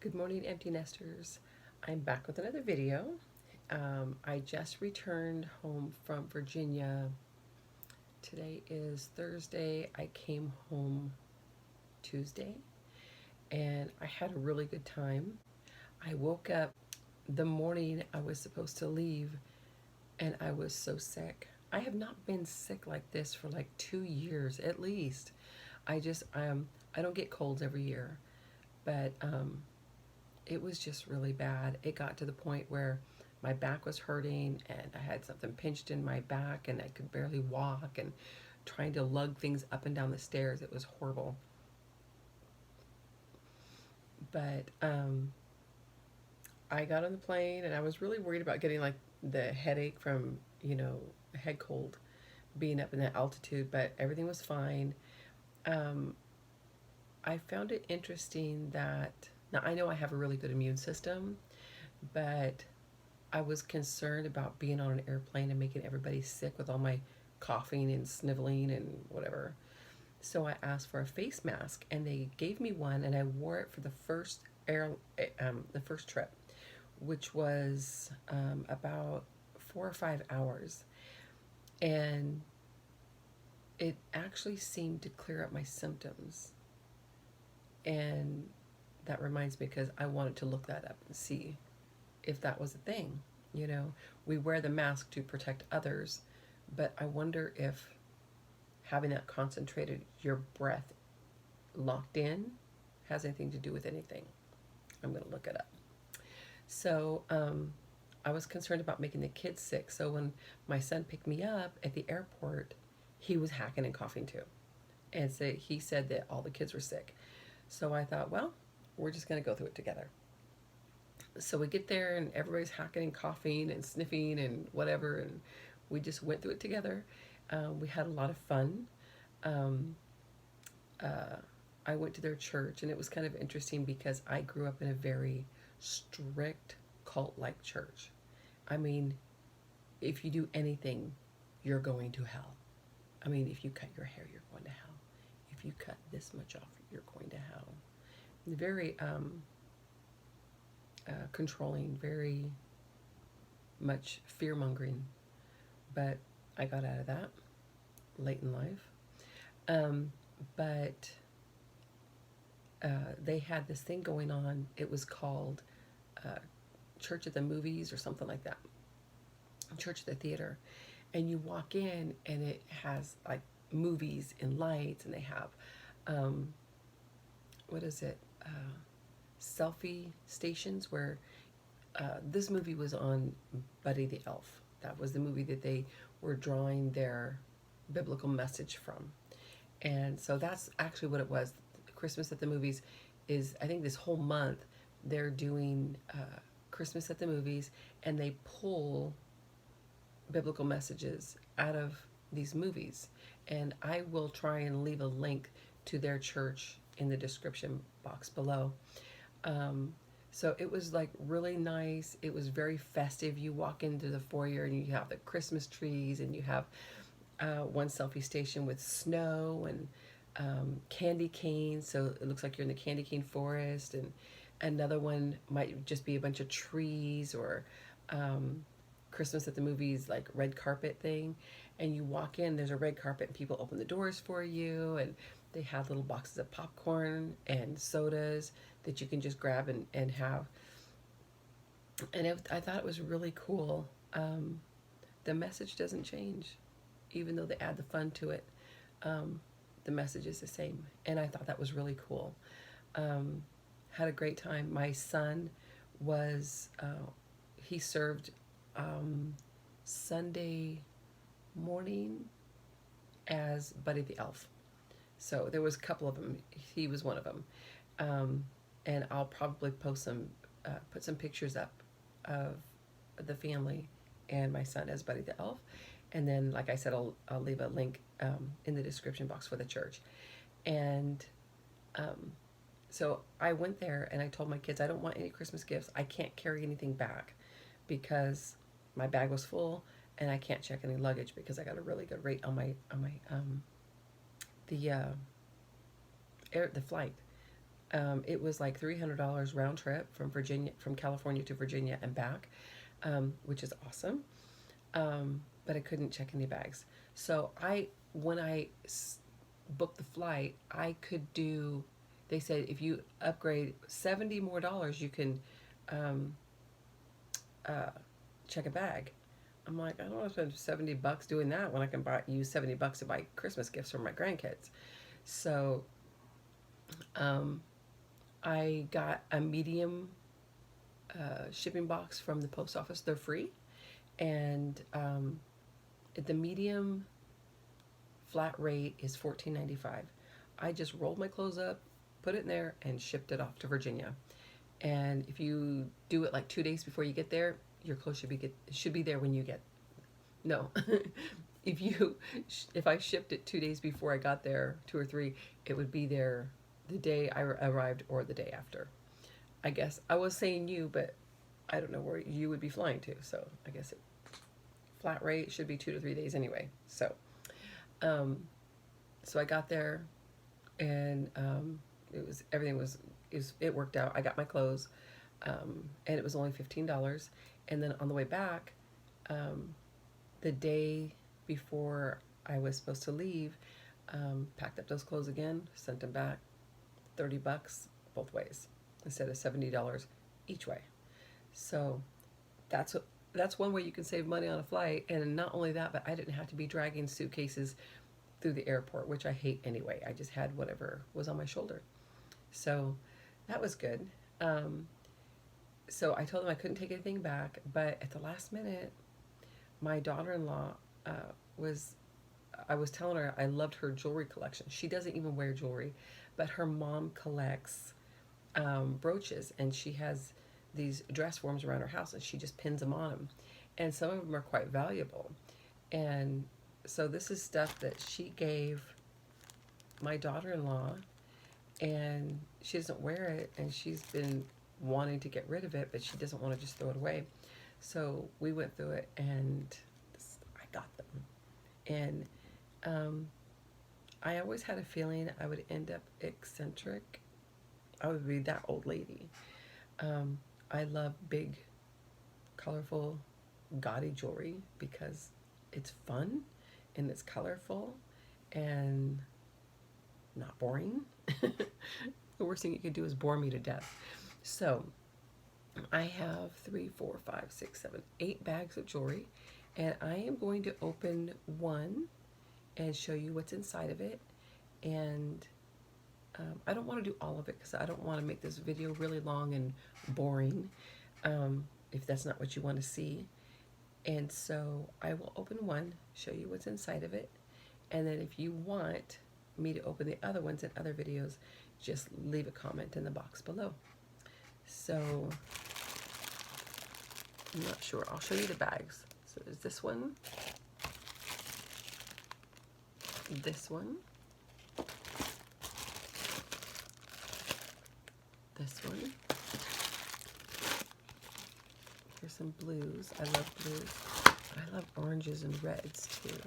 Good morning, empty nesters. I'm back with another video. I just returned home from Virginia. Today is Thursday. I came home Tuesday and I had a really good time. I woke up the morning I was supposed to leave and I was so sick. I have not been sick like this for like 2 years at least. I don't get colds every year, but it was just really bad. It got to the point where my back was hurting and I had something pinched in my back and I could barely walk and trying to lug things up and down the stairs. It was horrible. But I got on the plane and I was really worried about getting like the headache from, a head cold being up in that altitude, but everything was fine. Um, I found it interesting that now I know I have a really good immune system, but I was concerned about being on an airplane and making everybody sick with all my coughing and sniveling and whatever. So I asked for a face mask, and they gave me one, and I wore it for the first trip, which was about 4 or 5 hours, and it actually seemed to clear up my symptoms. And that reminds me because I wanted to look that up and see if that was a thing. You know, we wear the mask to protect others, but I wonder if having that concentrated, your breath locked in, has anything to do with anything. I'm going to look it up. So I was concerned about making the kids sick. So when my son picked me up at the airport, he was hacking and coughing too. And so he said that all the kids were sick. So I thought, well, we're just going to go through it together. So we get there and everybody's hacking and coughing and sniffing and whatever, and we just went through it together. We had a lot of fun. Um, uh, I went to their church, and it was kind of interesting because I grew up in a very strict cult-like church. I mean, if you do anything, you're going to hell. I mean, if you cut your hair, you're going to hell. If you cut this much off, you're going to hell. Very controlling, very much fear mongering. But I got out of that late in life. Um, but they had this thing going on. It was called uh, Church at the Movies or something like that. Church at the Theater. And you walk in and it has like movies and lights, and they have, um, what is it? Selfie stations where this movie was on Buddy the Elf. That was the movie that they were drawing their biblical message from. And so that's actually what it was. Christmas at the Movies is, I think this whole month, they're doing Christmas at the Movies, and they pull biblical messages out of these movies. And I will try and leave a link to their church in the description box below. Um, so it was like really nice. It was very festive. You walk into the foyer and you have the Christmas trees, and you have one selfie station with snow and candy canes. So it looks like you're in the candy cane forest. And another one might just be a bunch of trees, or Christmas at the Movies, like red carpet thing. And you walk in, there's a red carpet, and people open the doors for you, and they have little boxes of popcorn and sodas that you can just grab and have. And I thought it was really cool. The message doesn't change, even though they add the fun to it. The message is the same, and I thought that was really cool. Had a great time. My son was he served Sunday morning as Buddy the Elf. So there was a couple of them. He was one of them, and I'll probably put some pictures up of the family and my son as Buddy the Elf, and then, like I said, I'll leave a link in the description box for the church. And so I went there and I told my kids I don't want any Christmas gifts. I can't carry anything back because my bag was full, and I can't check any luggage because I got a really good rate on my the flight. It was like $300 round trip from California to Virginia and back, which is awesome. But I couldn't check any bags. So when I booked the flight, I could do. They said if you upgrade $70 more, you can um, uh, check a bag. I'm like, I don't want to spend $70 doing that when I can use $70 to buy Christmas gifts for my grandkids. So um, I got a medium shipping box from the post office. They're free, and the medium flat rate is $14.95. I just rolled my clothes up, put it in there, and shipped it off to Virginia. And if you do it like 2 days before you get there, your clothes should be there when you get. No, if I shipped it 2 days before I got there, 2 or 3, it would be there the day I arrived or the day after. I guess I was saying you, but I don't know where you would be flying to. So I guess flat rate should be 2 to 3 days anyway. So, so I got there, and it worked out. I got my clothes, and it was only $15. And then on the way back, the day before I was supposed to leave, packed up those clothes again, sent them back, $30 both ways instead of $70 each way. So that's one way you can save money on a flight. And not only that, but I didn't have to be dragging suitcases through the airport, which I hate anyway. I just had whatever was on my shoulder. So that was good. So I told them I couldn't take anything back, but at the last minute, my daughter-in-law I was telling her I loved her jewelry collection. She doesn't even wear jewelry, but her mom collects brooches, and she has these dress forms around her house, and she just pins them on them. And some of them are quite valuable. And so this is stuff that she gave my daughter-in-law, and she doesn't wear it, and she's been wanting to get rid of it, but she doesn't want to just throw it away. So we went through it, and I got them. And I always had a feeling I would end up eccentric. I would be that old lady. I love big, colorful, gaudy jewelry because it's fun and it's colorful and not boring. The worst thing you could do is bore me to death. So I have 3, 4, 5, 6, 7, 8 bags of jewelry, and I am going to open one and show you what's inside of it. And I don't want to do all of it because I don't want to make this video really long and boring if that's not what you want to see. And so I will open one, show you what's inside of it, and then if you want me to open the other ones in other videos, just leave a comment in the box below. So I'm not sure. I'll show you the bags. So there's this one, this one, this one. Here's some blues. I love blues. I love oranges and reds too.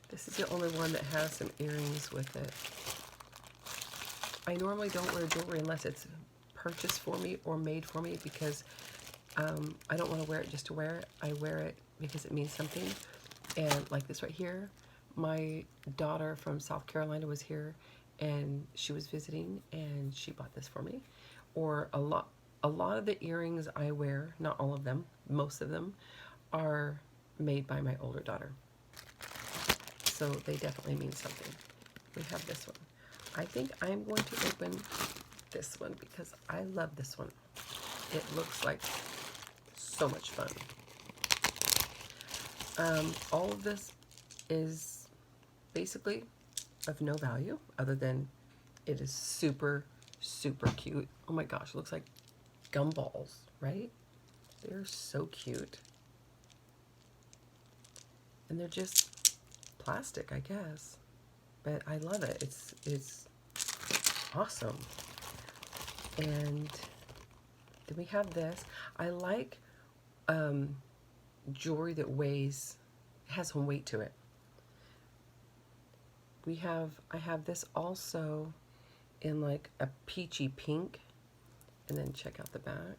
This is the only one that has some earrings with it. I normally don't wear jewelry unless it's purchased for me or made for me because I don't want to wear it just to wear it. I wear it because it means something. And like this right here, my daughter from South Carolina was here and she was visiting and she bought this for me. Or a lot of the earrings I wear, not all of them, most of them, are made by my older daughter. So they definitely mean something. We have this one. I think I'm going to open this one because I love this one. It looks like so much fun. All of this is basically of no value other than it is super, super cute. Oh my gosh, it looks like gumballs, right? They're so cute. And they're just plastic, I guess, but I love it. It's awesome. And then we have this. I like jewelry that has some weight to it. I have this also in like a peachy pink, and then check out the back.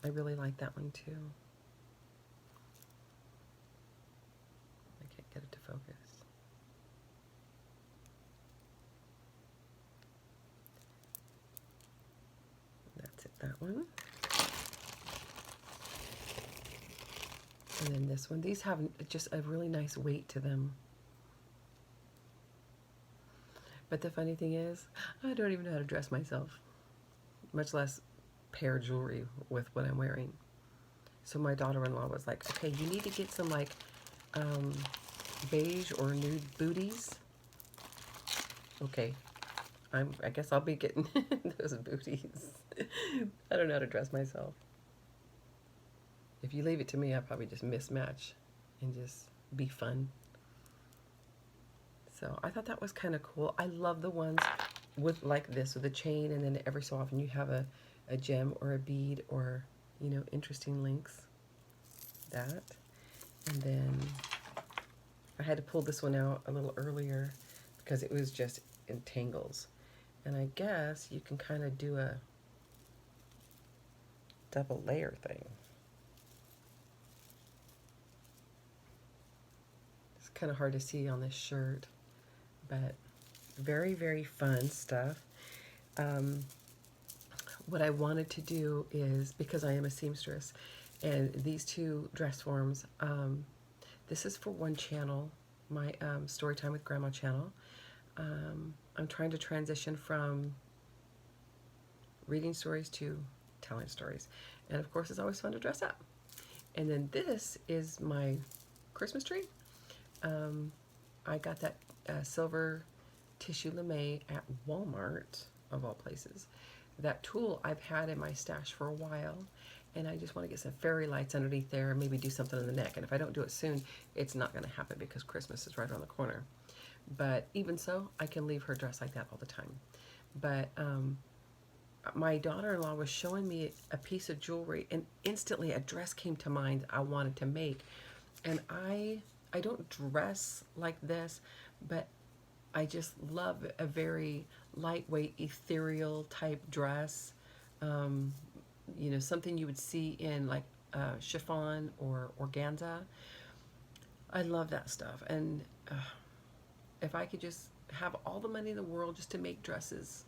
I really like that one too. I can't get it to focus. That's it, that one. And then this one. These have just a really nice weight to them. But the funny thing is, I don't even know how to dress myself, much less pair jewelry with what I'm wearing. So my daughter-in-law was like, okay, you need to get some like beige or nude booties. Okay, I guess I'll be getting those booties. I don't know how to dress myself. If you leave it to me, I'll probably just mismatch and just be fun. So I thought that was kind of cool. I love the ones with like this, with a chain, and then every so often you have a gem or a bead or, you know, interesting links. That. And then I had to pull this one out a little earlier because it was just in tangles. And I guess you can kind of do a double layer thing. It's kind of hard to see on this shirt, but very, very fun stuff. What I wanted to do is, because I am a seamstress, and these two dress forms, this is for one channel, my Storytime with Grandma channel. I'm trying to transition from reading stories to telling stories. And of course, it's always fun to dress up. And then this is my Christmas tree. I got that silver tissue lame at Walmart, of all places. That tulle I've had in my stash for a while, and I just want to get some fairy lights underneath there and maybe do something in the neck. And if I don't do it soon, it's not going to happen because Christmas is right around the corner. But even so, I can leave her dressed like that all the time. But my daughter-in-law was showing me a piece of jewelry, and instantly a dress came to mind I wanted to make. And I don't dress like this, but I just love a very lightweight, ethereal type dress. You know, something you would see in like chiffon or organza. I love that stuff. And if I could just have all the money in the world just to make dresses,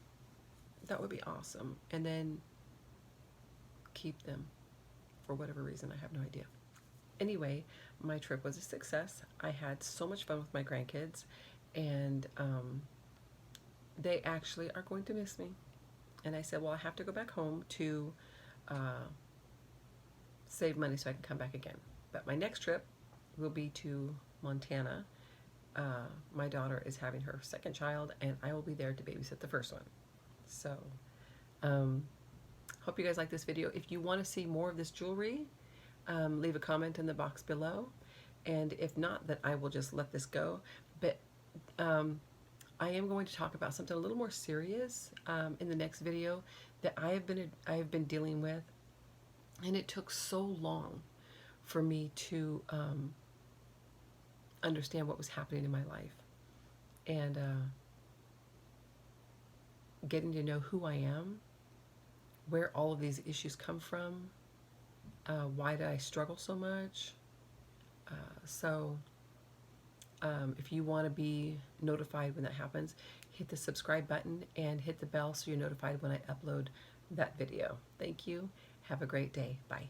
that would be awesome. And then keep them for whatever reason. I have no idea. Anyway, my trip was a success. I had so much fun with my grandkids, and they actually are going to miss me. And I said, well, I have to go back home to save money so I can come back again. But my next trip will be to Montana. My daughter is having her second child, and I will be there to babysit the first one. So, hope you guys like this video. If you want to see more of this jewelry, leave a comment in the box below. And if not, then I will just let this go. But I am going to talk about something a little more serious in the next video that I have been dealing with, and it took so long for me to understand what was happening in my life, and getting to know who I am, where all of these issues come from, why did I struggle so much. If you want to be notified when that happens, hit the subscribe button and hit the bell so you're notified when I upload that video. Thank you. Have a great day. Bye.